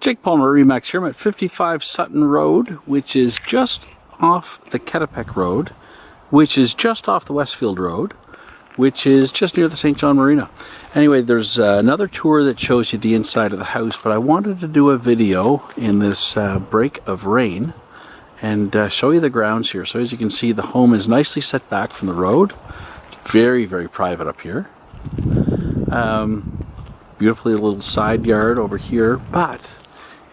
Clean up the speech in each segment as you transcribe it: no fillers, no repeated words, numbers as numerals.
Jake Paul Remax here. I'm at 55 Sutton Road, which is just off the Ketapek Road, which is just off the Westfield Road, which is just near the Saint John Marina. Anyway, there's another tour that shows you the inside of the house, but I wanted to do a video in this break of rain and show you the grounds here. So as you can see, the home is nicely set back from the road. It's very, very private up here. Beautifully little side yard over here, but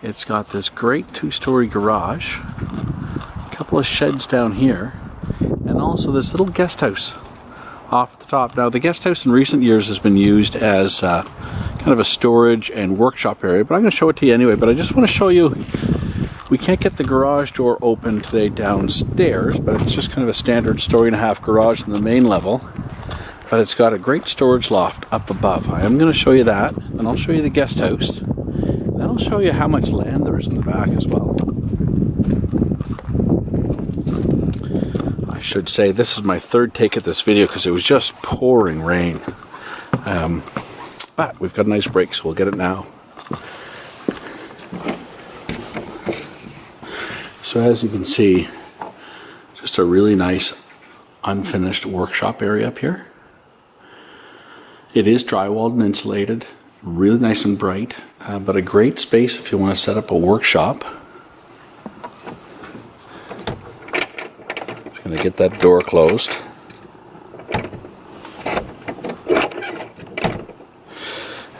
it's got this great two-story garage, a couple of sheds down here, and also this little guest house off the top. Now, the guest house in recent years has been used as kind of a storage and workshop area, but I'm going to show it to you anyway. But I just want to show you, we can't get the garage door open today downstairs, but it's just kind of a standard story-and-a-half garage on the main level. But it's got a great storage loft up above. I am going to show you that, and I'll show you the guest house. Then I'll show you how much land there is in the back as well. I should say this is my third take at this video because it was just pouring rain. But we've got a nice break, so we'll get it now. So as you can see, just a really nice unfinished workshop area up here. It is drywalled and insulated, really nice and bright, but a great space if you want to set up a workshop. Just going to get that door closed.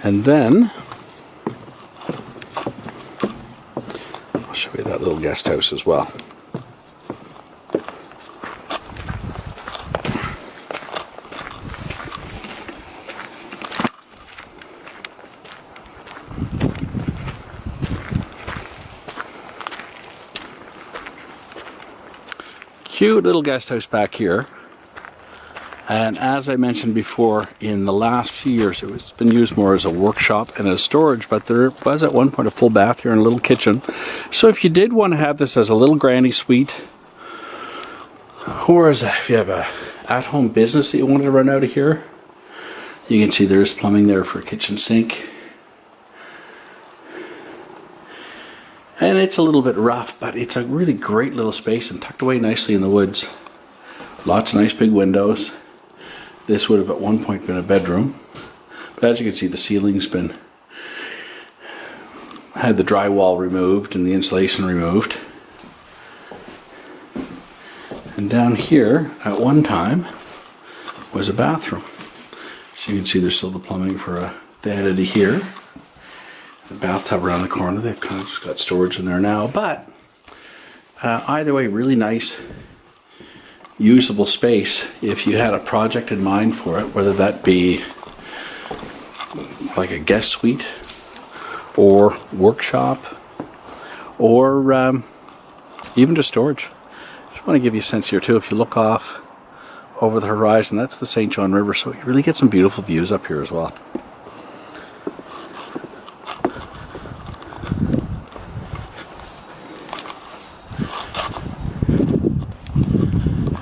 And then I'll show you that little guest house as well. Cute little guest house back here, and as I mentioned before, in the last few years it's been used more as a workshop and as storage, but there was at one point a full bath here and a little kitchen. So if you did want to have this as a little granny suite, or as if you have a at-home business that you wanted to run out of here, you can see there's plumbing there for a kitchen sink. And it's a little bit rough, but it's a really great little space and tucked away nicely in the woods. Lots of nice big windows. This would have at one point been a bedroom. But as you can see, the ceiling's had the drywall removed and the insulation removed. And down here, at one time, was a bathroom. So you can see there's still the plumbing for a vanity here. The bathtub around the corner. They've kind of just got storage in there now, but either way, really nice usable space if you had a project in mind for it, whether that be like a guest suite or workshop or even just storage. Just want to give you a sense here too. If you look off over the horizon, that's the Saint John River, so you really get some beautiful views up here as well.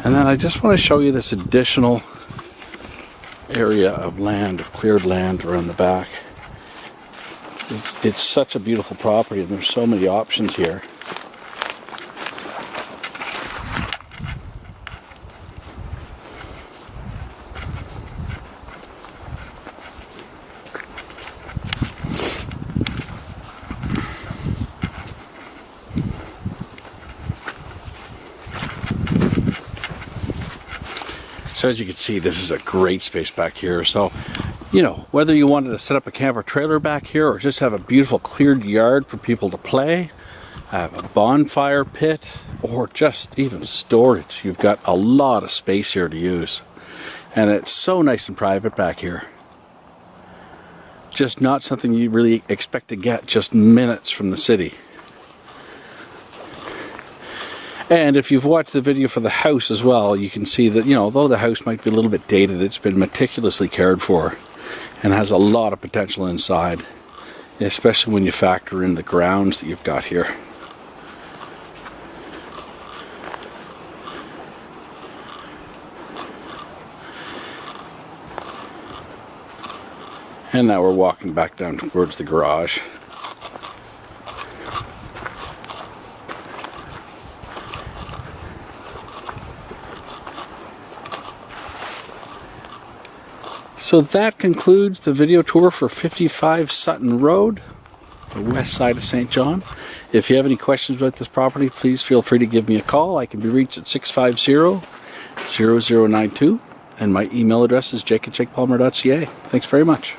And then I just want to show you this additional area of land, of cleared land around the back. It's such a beautiful property, and there's so many options here. So as you can see, this is a great space back here. So, you know, whether you wanted to set up a camper trailer back here or just have a beautiful cleared yard for people to play, have a bonfire pit, or just even storage, you've got a lot of space here to use. And it's so nice and private back here. Just not something you really expect to get just minutes from the city. And if you've watched the video for the house as well, you can see that, you know, although the house might be a little bit dated, it's been meticulously cared for and has a lot of potential inside, especially when you factor in the grounds that you've got here. And now we're walking back down towards the garage. So that concludes the video tour for 55 Sutton Road, the west side of Saint John. If you have any questions about this property, please feel free to give me a call. I can be reached at 650-0092, and my email address is jake@jakepalmer.ca. Thanks very much.